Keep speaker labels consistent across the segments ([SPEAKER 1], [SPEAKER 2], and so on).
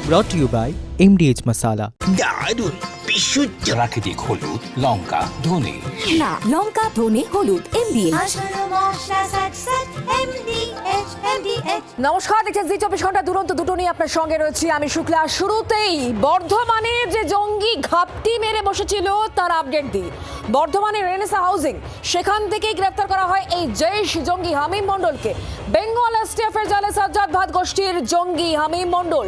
[SPEAKER 1] brought to you by MDH Masala.
[SPEAKER 2] দারুণ বিশুদ্ধ প্রাকৃতিক হলুদ, লঙ্কা, ধনে।
[SPEAKER 3] না, লঙ্কা, ধনে, হলুদ, MDH।
[SPEAKER 4] নমস্কার, দেখছেন জি 24 ঘন্টা দুরন্ত দুটো নিয়ে আপনার সঙ্গে রয়েছি আমি শুক্লা। শুরুতেই বর্ধমানে যে জঙ্গি ঘাপটি মেরে বসেছিল তার আপডেট দিই। বর্ধমানের রেনেসা হাউজিং, সেখান থেকেই গ্রেফতার করা হয় এই জৈশ জঙ্গি হামিম মণ্ডলকে। বেঙ্গল এসটিএফের জালে সাজ্জাদ ভাত গোষ্ঠীর জঙ্গি হামিম মণ্ডল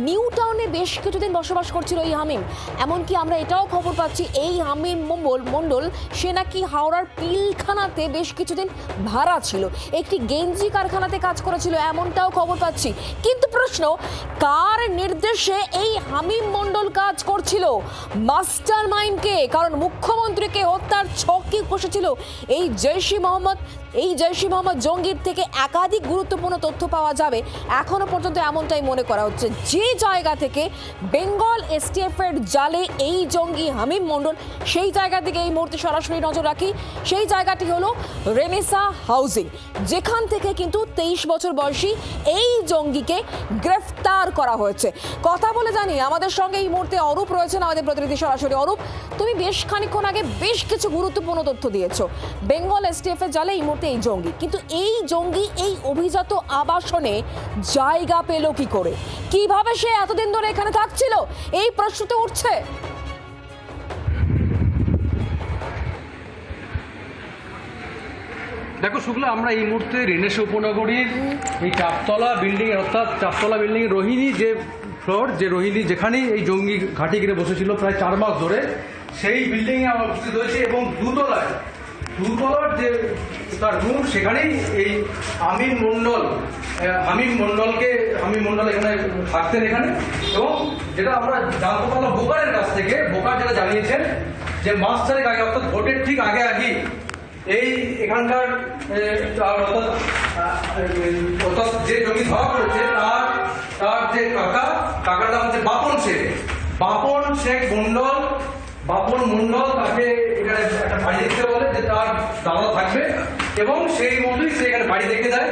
[SPEAKER 4] নিউ টাউনে বেশ কিছুদিন বসবাস করছিল এই হামিম। এমনকি আমরা এটাও খবর পাচ্ছি এই হামিম মণ্ডল সে নাকি হাওড়ার পিলখানাতে বেশ কিছুদিন ভাড়া ছিল, একটি গেঞ্জি কারখানাতে কাজ করেছিল, এমনটাও খবর পাচ্ছি। কিন্তু প্রশ্ন, কার নির্দেশে এই হামিম মণ্ডল কাজ করছিল? মাস্টার মাইন্ডকে, কারণ মুখ্যমন্ত্রীকে হত্যার ছকে কষেছিল এই জৈশ-ই মোহাম্মদ জঙ্গির থেকে একাধিক গুরুত্বপূর্ণ তথ্য পাওয়া যাবে এখনো পর্যন্ত, এমনটাই মনে করা হচ্ছে। যে জায়গা থেকে বেঙ্গল এসটিএফের জালে এই জঙ্গি হামিম মণ্ডল, সেই জায়গা থেকে এই মুহূর্তে সরাসরি নজর রাখি। সেই জায়গাটি হলো রেনেসা হাউজিং, যেখান থেকে কিন্তু 23 বছর বয়সী এই জঙ্গিকে গ্রেফতার করা হয়েছে। কথা বলে জানি, আমাদের সঙ্গে এই মুহূর্তে অরূপ রয়েছেন, আমাদের প্রতিনিধি সরাসরি। অরূপ, তুমি বেশ খানিকক্ষণ আগে বেশ কিছু গুরুত্বপূর্ণ তথ্য দিয়েছো। বেঙ্গল এসটিএফের জালে এই মুহূর্তে এই জঙ্গি, কিন্তু এই জঙ্গি এই অভিজাত আবাসনে জায়গা পেল কি করে? কিভাবে সে এতদিন ধরে এখানে থাকছিল? এই প্রশ্ন তো উঠছে।
[SPEAKER 5] দেখো শুক্লা, আমরা এই মুহূর্তে রেনেসা উপনগরীর এই চারতলা বিল্ডিং, অর্থাৎ চারতলা বিল্ডিং রোহিণী যে ফ্লোর, যে রোহিণী যেখানেই এই জঙ্গি ঘাঁটি ঘিরে বসেছিল প্রায় 4 মাস ধরে, সেই বিল্ডিংয়ে আমরা উপস্থিত হয়েছি। এবং দুতলার যে তার রুম, সেখানেই এই হামিম মণ্ডল এখানে থাকতেন এখানে। এবং যেটা আমরা জানতে পারলাম বোকারের কাছ থেকে, বোকার যেটা জানিয়েছেন যে মাস 4 আগে, অর্থাৎ ভোটের ঠিক আগে এই এখানকার অর্থাৎ যে জমি ধরা পড়েছে তার যে কাকার নাম হচ্ছে বাপন শেখ বাপন মণ্ডল তাকে এখানে একটা বাড়ি দেখতে বলে, যে তার দাদা থাকবে, এবং সেই মতোই সে এখানে বাড়ি দেখে দেয়।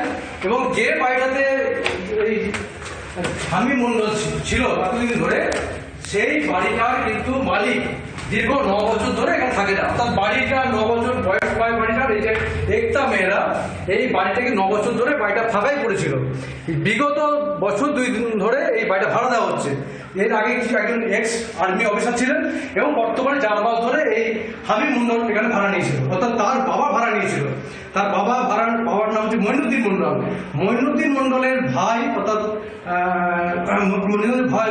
[SPEAKER 5] এবং যে বাড়িটাতে এই হামিম মণ্ডল ছিল এতদিন ধরে, সেই বাড়িটার কিন্তু মালিক দীর্ঘ 9 বছর ধরে এখানে থাকে না। অর্থাৎ বাড়িটা 9 বছর বয়স পায় বাড়িটার। এই যে একটা মেয়েরা এই বাড়িটাকে 9 বছর ধরে বাড়িটা ফাঁকাই পড়েছিল। বিগত বছর 2 দিন ধরে এই বাড়িটা ভাড়া দেওয়া হচ্ছে। এর আগে কিছু একজন এক্স আর্মি অফিসার ছিলেন, এবং বর্তমানে 4 মাস ধরে এই হামিম মণ্ডল এখানে ভাড়া নিয়েছিল, অর্থাৎ তার বাবা ভাড়া নিয়েছিল। তার বাবার নাম হচ্ছে মঈনুদ্দিন মণ্ডলের ভাই, অর্থাৎ ভাই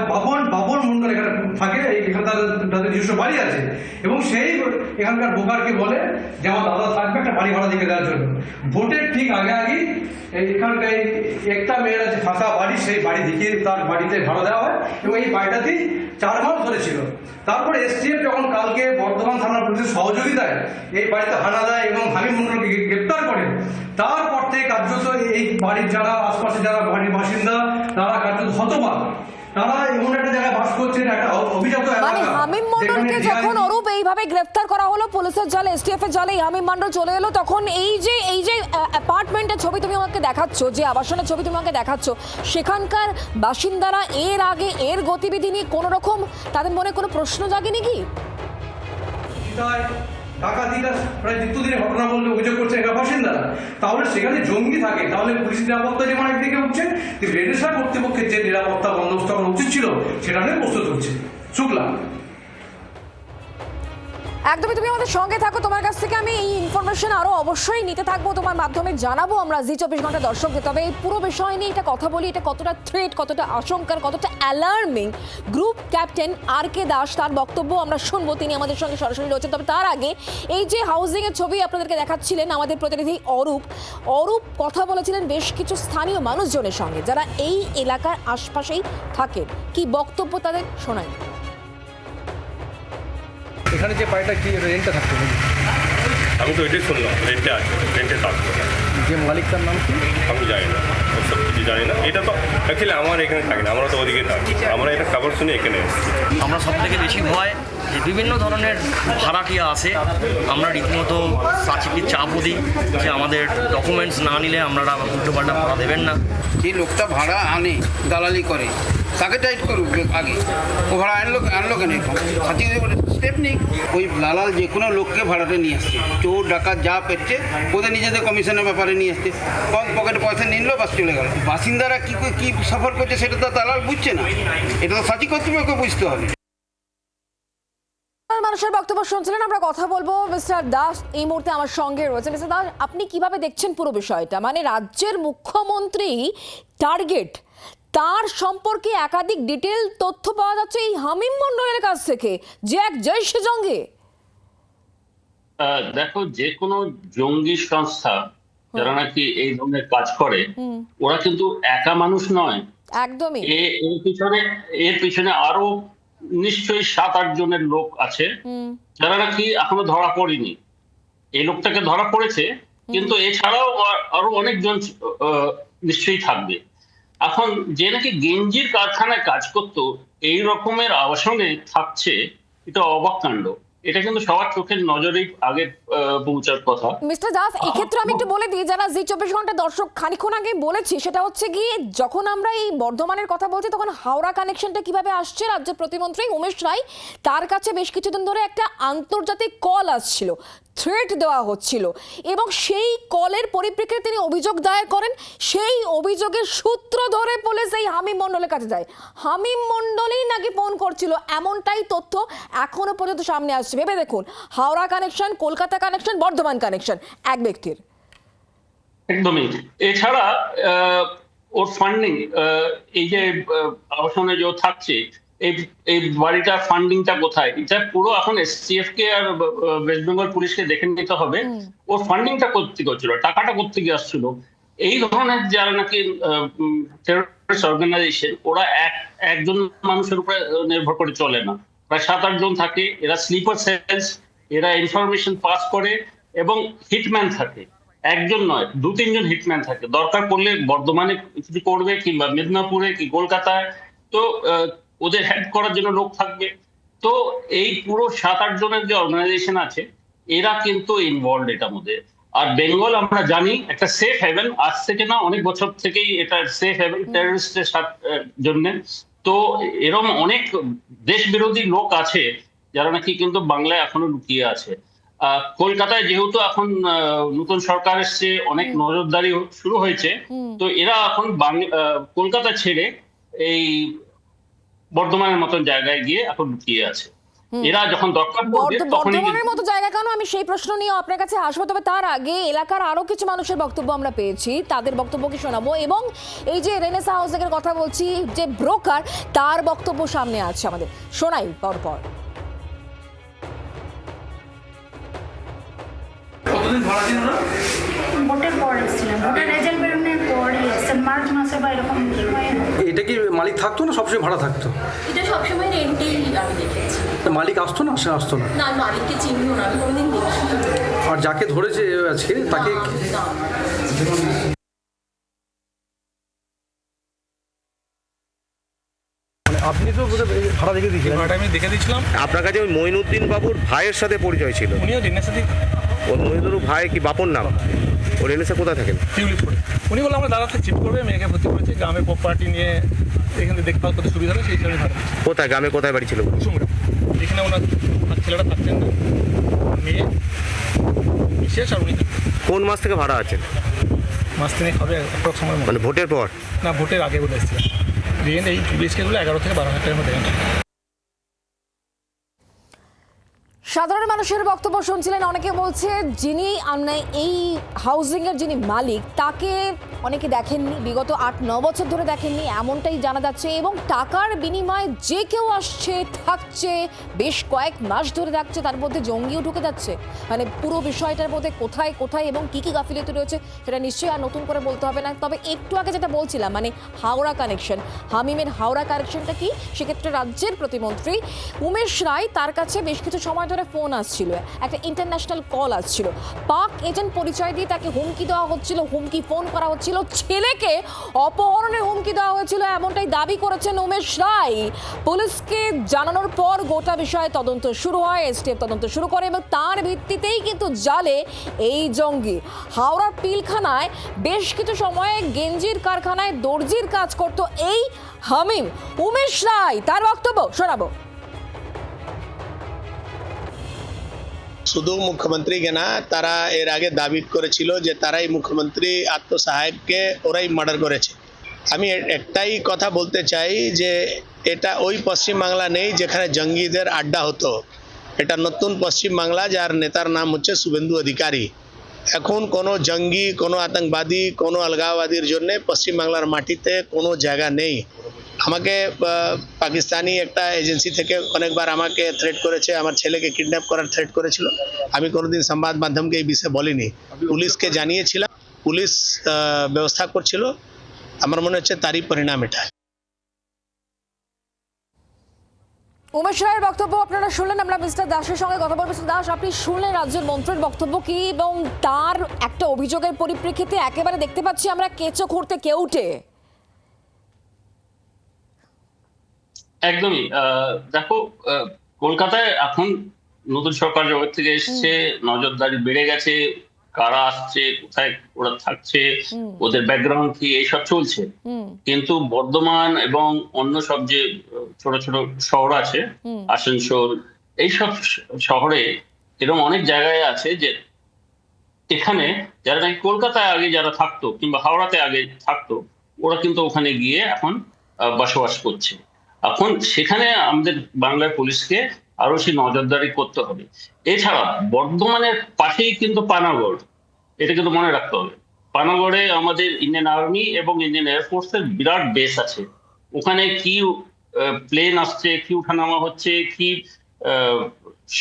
[SPEAKER 5] বাবন মণ্ডল এখানে থাকে। এখানে তাদের নিজস্ব বাড়ি আছে, এবং সেই এখানকার বোকারকে বলে যে আমার দাদা থাকবে একটা বাড়ি ভাড়া দিকে দেওয়ার জন্য। ভোটের ঠিক আগে এখানকার একটা মেয়ের আছে ফাঁকা বাড়ি, সেই বাড়ি দিকে তার বাড়িতে ভাড়া দেওয়া হয়, এবং এই বাড়িটাতেই 4 মাস ধরে ছিল। তারপরে এসটিএফ যখন কালকে বর্ধমান থানার পুলিশের সহযোগিতায় এই বাড়িতে হানা দেয় এবং হামিম মণ্ডলকে গ্রেপ্তার করে, তারপর থেকে কার্যত এই বাড়ির যারা আশপাশে যারা বাড়ির বাসিন্দা, তারা কার্যত হতবাক। তারা এমন একটা জায়গায় বাস করছেন, একটা অভিজাত এলাকা।
[SPEAKER 4] মানে হামিম মণ্ডলকে যখন অরূপ এইভাবে গ্রেফতার করা হলো পুলিশের জালে, এসটিএফ এর জালে হামিম মণ্ডল চলে এলো, তখন এই যে অ্যাপার্টমেন্টের ছবি তুমি আমাকে দেখাচ্ছ, যে আবাসনের ছবি তুমি আমাকে দেখাচ্ছ, সেখানকার বাসিন্দারা এর আগে এর গতিবিধি নিয়ে কোনো রকম তাদের মনে কোনো প্রশ্ন জাগেনি কি?
[SPEAKER 5] ডাকাতিটা প্রায় নিত্যদিনের ঘটনা বললে অভিযোগ করছে এখানে বাসিন্দারা। তাহলে সেখানে জঙ্গি থাকে, তাহলে পুলিশ নিরাপত্তা যেমন একদিকে উঠছে, রেনেসা কর্তৃপক্ষের যে নিরাপত্তা বন্দোবস্ত করা উচিত ছিল সেটা নিয়ে প্রস্তুত হচ্ছে। শুক্লা,
[SPEAKER 4] একদমই, তুমি আমাদের সঙ্গে থাকো, তোমার কাছ থেকে আমি এই ইনফরমেশন আরো অবশ্যই নিতে থাকবো, তোমার মাধ্যমে জানাবো আমরা জি 24 ঘন্টা দর্শকদের। তবে এই পুরো বিষয় নিয়ে এটা কথা বলি, এটা কতটা থ্রেট, কতটা আশঙ্কার, কতটা alarming, group captain R K Das তার বক্তব্য আমরা শুনবো, তিনি আমাদের সঙ্গে সরাসরি রয়েছেন। তবে তার আগে এই যে হাউজিং এর ছবি আপনাদেরকে দেখাচ্ছিলেন আমাদের প্রতিনিধি অরূপ কথা বলেছিলেন বেশ কিছু স্থানীয় মানুষজনের সঙ্গে যারা এই এলাকার আশপাশেই থাকেন। কি বক্তব্য তাদের শোনাই।
[SPEAKER 5] এখানে যে বাড়িটা কি রেন্টে থাকতো?
[SPEAKER 6] আমি তো এটাই শুনলাম, রেন্টে থাকতো।
[SPEAKER 5] যে মালিকটার নাম কি
[SPEAKER 6] আমি জানি না, ওসব কিছু জানি না। এটা তো অ্যাকচুয়ালি আমার এখানে থাকি না, আমরা তো ওদিকে থাকি। আমরা এটা খবর শুনে এখানে এসেছি।
[SPEAKER 7] আমরা সব থেকে বেশি ভয় যে বিভিন্ন ধরনের ভাড়াটিয়া আছে, আমরা রীতিমতো সাচিকে চাপও দিই যে আমাদের ডকুমেন্টস না নিলে আপনারা উল্টোপাল্টা ভাড়া দেবেন না।
[SPEAKER 8] যে লোকটা ভাড়া আনে দালালি করে তাকে টাইট করুক আগে, ও ভাড়া আনলো কেন সাথে স্টেপ নেই। ওই দালাল যে কোনো লোককে ভাড়াতে নিয়ে আসছে, চোর ডাকাত যা পেচ্ছে ওদের নিজেদের কমিশনের ব্যাপারে নিয়ে আসছে, কম পকেটে পয়সা নিল বাস চলে গেল। বাসিন্দারা কী সফর করছে সেটা তো দালাল বুঝছে না, এটা তো সাথী কর্তৃপক্ষকে বুঝতে হবে।
[SPEAKER 4] মানুষের বক্তব্য শুনছিলেন, আমরা কথা বলবো। মিস্টার দাস এই মুহূর্তে আমার সঙ্গে রয়েছে। মিস্টার দাস, আপনি কিভাবে দেখছেন পুরো বিষয়টা? মানে রাজ্যের মুখ্যমন্ত্রী টার্গেট, তার সম্পর্কে একাধিক ডিটেল তথ্য পাওয়া যাচ্ছে এই হামিম মন্ডলের কাছ থেকে, যে এক জৈশ জঙ্গি।
[SPEAKER 9] দেখো, যে কোনো জঙ্গি সংস্থা যারা নাকি এই ধরনের কাজ করে, ওরা কিন্তু একা মানুষ নয়।
[SPEAKER 4] একদমই।
[SPEAKER 9] এর পিছনে আরো নিশ্চয়ই 7-8 জনের লোক আছে যারা নাকি এখনো ধরা পড়েনি। এই লোকটাকে ধরা পড়েছে, কিন্তু এছাড়াও আরো অনেকজন নিশ্চয়ই থাকবে। এখন যে নাকি গেঞ্জির কারখানায় কাজ করতো এই রকমের আবাসনে থাকছে, এটা অবাক কাণ্ড। এটা কিন্তু সবার চোখের নজরেই আগে পৌঁছার কথা।
[SPEAKER 4] মিস্টার দাস, এই ক্ষেত্রে আমি একটু বলে দিই, যারা জি 24 ঘন্টা দর্শক খানিকক্ষণ আগে বলেছি, সেটা হচ্ছে গিয়ে যখন আমরা এই বর্ধমানের কথা বলছি তখন হাওড়া কানেকশনটা কিভাবে আসছে, রাজ্যের প্রতিমন্ত্রী উমেশ রায় তার কাছে বেশ কিছুদিন ধরে একটা আন্তর্জাতিক কল আসছিল, থ্রেট দেওয়া হচ্ছিল, এবং সেই কলের পরিপ্রেক্ষিতে তিনি অভিযোগ দায়ের করেন। সেই অভিযোগের সূত্র ধরে পুলিশ এই হামিম মণ্ডলের কাছে যায়। হামিম মণ্ডলই নাকি ফোন করছিল, এমনটাই তথ্য এখনো পর্যন্ত সামনে আসছে। ভেবে দেখুন, Howrah connection, Kolkata connection, Bardhaman connection এক ব্যক্তির।
[SPEAKER 9] একদমই। এছাড়া ওর ফান্ডিং, এই যে আবাসনে যে থাকছে, এই বাড়িটার ফান্ডিংটা কোথায়, এটা পুরো এখন এসটিএফ কে আর ওয়েস্ট বেঙ্গল পুলিশকে দেখে নিতে হবে। ওর ফান্ডিংটা কোত্থেকে হচ্ছিল, টাকাটা কোত্থেকে আসছিল। এই ধরনের যারা নাকি টেররিস্ট অর্গানাইজেশন, ওরা একজন মানুষের উপরে নির্ভর করে চলে না, প্রায় 7-8 জন থাকে। এরা স্লিপার সেলস, এরা ইনফরমেশন পাস করে, এবং হিটম্যান থাকে, একজন নয় 2-3 জন হিটম্যান থাকে। দরকার পড়লে বর্ধমানে কিছু করবে, কিংবা মেদিনীপুরে কি কলকাতায়, তো ওদের হেল্প করার জন্য লোক থাকবে। তো এই পুরো 7-8 জনের যে অর্গানাইজেশন আছে, এরা কিন্তু ইনভলভ এটার মধ্যে। আর বেঙ্গল আমরা জানি একটা সেফ হেভেন, আজ থেকে না অনেক বছর থেকেই এটা সেফ হেভেন টেররিস্টের জন্য। তো এরকম অনেক দেশ বিরোধী লোক আছে যারা নাকি কিন্তু বাংলায় এখনো লুকিয়ে আছে। কলকাতায় যেহেতু এখন নতুন সরকার এসছে, অনেক নজরদারি শুরু হয়েছে, তো এরা এখন কলকাতা ছেড়ে এই বর্ধমানের মতন জায়গায় গিয়ে এখন লুকিয়ে আছে। এরা যখন দরকার পড়বে তখনই।
[SPEAKER 4] বর্ধমানের মতো জায়গা কেন, আমি সেই প্রশ্ন নিয়ে আপনার কাছে আসবো। তবে তার আগে এলাকার আরো কিছু মানুষের বক্তব্য আমরা পেয়েছি, তাদের বক্তব্য কি শোনাবো, এবং এই যে রেনেসা হাউজিং এর কথা বলছি, যে ব্রোকার, তার বক্তব্য সামনে আছে আমাদের, শোনাই পরপর।
[SPEAKER 5] কতদিন ভাড়া দিন না?
[SPEAKER 10] ভোটের পর এসেছিলাম, ভোটের রেজাল্ট বেরোনোর পরে এসেছেন, মার্চ মাসে বা এরকম সময়।
[SPEAKER 11] এটা কি মালিক থাকতো না সবসময় ভাড়া থাকতো?
[SPEAKER 10] এটা সবসময় রেন্টেই আমি দেখেছি।
[SPEAKER 11] মালিক আসতো না, সে আসতো না?
[SPEAKER 10] না, মালিককে চিনিও না, আমি কোনোদিন দেখিনি।
[SPEAKER 11] আর যাকে ধরেছে আজকে তাকে আপনি তো ভাড়া দেখে দিয়েছিলেন?
[SPEAKER 6] ভাড়াটা আমি দেখে দিয়েছিলাম।
[SPEAKER 12] আপনার কাছে ওই মঈনুদ্দিন বাবুর ভাইয়ের সাথে পরিচয় ছিল?
[SPEAKER 6] উনিও রেনের সাথে।
[SPEAKER 12] ওই মঈনুদ্দিন ভাই কি বাপন নাম? ও রেনেসা কোথায় থাকেন?
[SPEAKER 6] টিউলিপ করে। উনি বললো আমরা দাদা থেকে চিপ করবে, মেয়েকে ভর্তি করেছে, গ্রামের প্রপার্টি নিয়ে এখানে দেখভাল করতে সুবিধা হবে, সেই জন্য ভাড়া।
[SPEAKER 12] কোথায় গ্রামে, কোথায় বাড়ি ছিল?
[SPEAKER 6] কুসুমগ্রাম। এখানে ওনার ছেলেটা থাকতেন না, মেয়ে বিশেষ, আর উনি
[SPEAKER 12] কোন মাস থেকে ভাড়া আছেন?
[SPEAKER 6] মাস 3 হবে অ্যাপ্রক্স সময়।
[SPEAKER 12] মানে ভোটের পর?
[SPEAKER 6] না, ভোটের আগে বলে এসেছিলাম। রেন্ট এই বিএসকেগুলো 11 থেকে 12 হাজার টাকার মধ্যে রেন্ট।
[SPEAKER 4] সাধারণ মানুষের বক্তব্য শুনছিলেন। অনেকে বলছে যিনি এই হাউজিং এর যিনি মালিক, তাকে অনেকে দেখেননি, বিগত 8-9 বছর ধরে দেখেননি, এমনটাই জানা যাচ্ছে। এবং টাকার বিনিময়ে যে কেউ আসছে, থাকছে, বেশ কয়েক মাস ধরে থাকছে, তার মধ্যে জঙ্গিও ঢুকে যাচ্ছে। মানে পুরো বিষয়টার মধ্যে কোথায় কোথায় এবং কি কি গাফিলতি রয়েছে সেটা নিশ্চয়ই আর নতুন করে বলতে হবে না। তবে একটু আগে যেটা বলছিলাম, মানে হাওড়া কানেকশন, হামিমের হাওড়া কানেকশনটা কি, সেক্ষেত্রে রাজ্যের প্রতিমন্ত্রী উমেশ রায়, তার কাছে বেশ কিছু সময় ধরে ফোন আসছিল, একটা ইন্টারন্যাশনাল কল আসছিল, পাক এজেন্ট পরিচয় দিয়ে তাকে হুমকি দেওয়া হচ্ছিল, হুমকি ফোন করা হচ্ছিল। হয়েছিল, ছেলেকে অপহরণের হুমকি দেওয়া হয়েছিল, এমনটাই দাবি করেছেন উমেশ রায়। পুলিশকে জানানোর পর গোটা বিষয়ে তদন্ত শুরু হয়, এসটিএফ তদন্ত শুরু করে এবং তার ভিত্তিতেই কিন্তু জালে এই জঙ্গি। হাওড়ার পিলখানায় বেশ কিছু সময়ে গেঞ্জির কারখানায় দর্জির কাজ করত এই হামিম। উমেশ রায় তার বক্তব্য শোনাবো।
[SPEAKER 13] শুধু মুখ্যমন্ত্রীকে না, তারা এর আগে দাবি করেছিল যে তারাই মুখ্যমন্ত্রী আত্মসহায়ককে ওরাই মার্ডার করেছে। আমি একটাই কথা বলতে চাই যে এটা ওই পশ্চিমবাংলা নেই যেখানে জঙ্গিদের আড্ডা হতো। এটা নতুন পশ্চিমবাংলা, যার নেতার নাম হচ্ছে শুভেন্দু অধিকারী। এখন কোনো জঙ্গি, কোনো আতঙ্কবাদী, কোনো अलगाववादीর জন্য পশ্চিমবাংলার মাটিতে কোনো জায়গা নেই। আমাকে পাকিস্তানি একটা এজেন্সি থেকে অনেকবার আমাকে থ্রেট করেছে, আমার ছেলেকে কিডন্যাপ করার থ্রেট করেছিল। আমি কোনোদিন সংবাদ মাধ্যমকে এই বিষয়ে বলিনি, পুলিশকে জানিয়েছিলাম, পুলিশ ব্যবস্থা করছিল। আমার মনে হচ্ছে তারই পরিণাম এটা।
[SPEAKER 4] উমেশ রায়ের বক্তব্য আপনারা শুনলেন। আমরা মিস্টার দাসের সঙ্গে কথা বলবো। মিস্টার দাস, আপনি শুনলেন রাজ্যের মন্ত্রীর বক্তব্য কি, এবং তার একটা অভিযোগের পরিপ্রেক্ষিতে একেবারে দেখতে পাচ্ছি আমরা কেঁচো খুঁড়তে কেউটে।
[SPEAKER 9] একদমই। দেখো, কলকাতায় এখন নতুন সরকার জগৎ থেকে এসছে, নজরদারি বেড়ে গেছে, কারা আসছে, কোথায় ওরা থাকছে, ওদের ব্যাকগ্রাউন্ড কি, এইসব চলছে। কিন্তু বর্ধমান এবং অন্য সব যে ছোট ছোট শহর আছে, আসানসোল, এইসব শহরে এরকম অনেক জায়গায় আছে যে এখানে যারা নাকি কলকাতায় আগে যারা থাকতো কিংবা হাওড়াতে আগে থাকতো, ওরা কিন্তু ওখানে গিয়ে এখন বসবাস করছে। এখন সেখানে আমাদের বাংলার পুলিশকে আরো বেশি নজরদারি করতে হবে। এছাড়া বর্ধমানের পাশেই কিন্তু পানাগড়, এটা কিন্তু মনে রাখতে হবে। পানাগড়ে আমাদের ইন্ডিয়ান আর্মি এবং ইন্ডিয়ান এয়ারফোর্সের বিরাট বেস আছে। ওখানে কি প্লেন আসছে, কি উঠানামা হচ্ছে, কি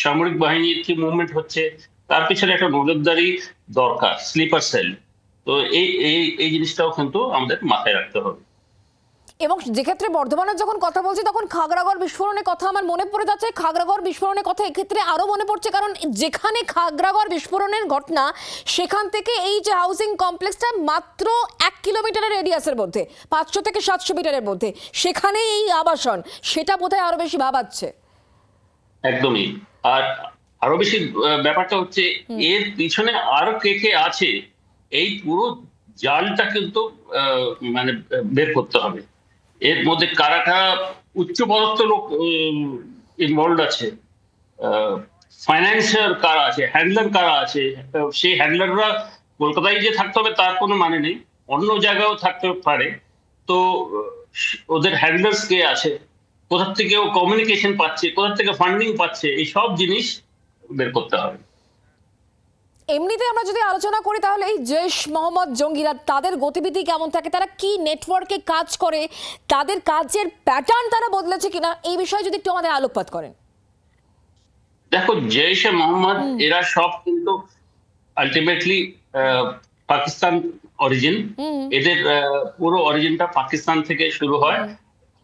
[SPEAKER 9] সামরিক বাহিনীর কি মুভমেন্ট হচ্ছে, তার পিছনে একটা নজরদারি দরকার, স্লিপার সেল। তো এই জিনিসটাও কিন্তু আমাদের মাথায় রাখতে হবে।
[SPEAKER 4] এবং যেক্ষেত্রে বর্ধমানের যখন কথা বলছি তখন খাগড়াগড় বিস্ফোরণের কথা আমার মনে পড়ে যাচ্ছে। খাগড়াগড় বিস্ফোরণের কথা এক্ষেত্রে আরো মনে পড়ছে, কারণ যেখানে খাগড়াগড় বিস্ফোরণের ঘটনা, সেখান থেকে এই যে হাউসিং কমপ্লেক্সটা মাত্র 1 কিলোমিটারের রেডিয়াসের মধ্যে, 500 থেকে 700 মিটারের মধ্যে, সেখানে এই আবাসন, সেটা বোধহয় আরো বেশি ভাবাচ্ছে।
[SPEAKER 9] একদমই। আর আরো বেশি ব্যাপারটা হচ্ছে এর পিছনে আরো কে কে আছে, এই পুরো জালটা কিন্তু মানে বের করতে হবে। এর মধ্যে কারা কারা উচ্চপদস্থ লোক ইনভলভ আছে, ফাইন্যান্সিয়াল কারা আছে, হ্যান্ডলার কারা আছে। সেই হ্যান্ডলাররা কলকাতায় যে থাকতে হবে তার কোনো মানে নেই, অন্য জায়গায়ও থাকতে পারে। তো ওদের হ্যান্ডলার্স কে আছে, কোথা থেকে ও কমিউনিকেশন পাচ্ছে, কোথা থেকে ফান্ডিং পাচ্ছে, এই সব জিনিস বের করতে হবে।
[SPEAKER 4] এমনিতে আমরা যদি আলোচনা করি তাহলে এই জৈশ মোহাম্মদ জঙ্গিরা, তাদের গতিবিধি কেমন থাকে, তারা কি নেটওয়ার্কে কাজ করে, তাদের কাজের প্যাটার্ন তারা বদলেছে কিনা, এই বিষয়ে যদি একটু আমাদের আলোকপাত করেন।
[SPEAKER 9] দেখো, জৈশে মোহাম্মদ এরা সব কিন্তু আলটিমেটলি পাকিস্তান অরিজিন। এদের পুরো অরিজিনটা পাকিস্তান থেকে শুরু হয়।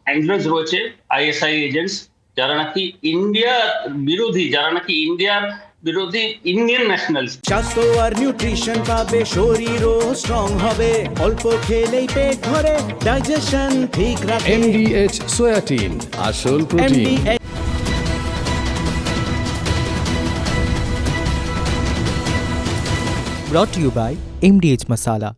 [SPEAKER 9] হ্যান্ডলার্স রয়েছে আইএসআই এজেন্টস, যারা নাকি ইন্ডিয়া বিরোধী, যারা নাকি ইন্ডিয়ার বিরোধী ইন্ডিয়ান ন্যাশনাল।
[SPEAKER 1] স্বাস্থ্য আর নিউট্রিশন পাবে, শরীরও স্ট্রং হবে, অল্প খেলেই পেট ভরে, ডাইজেশন ঠিক রাখে।
[SPEAKER 14] MDH সোয়াটিন, আসল protein.
[SPEAKER 1] Brought to you by MDH Masala।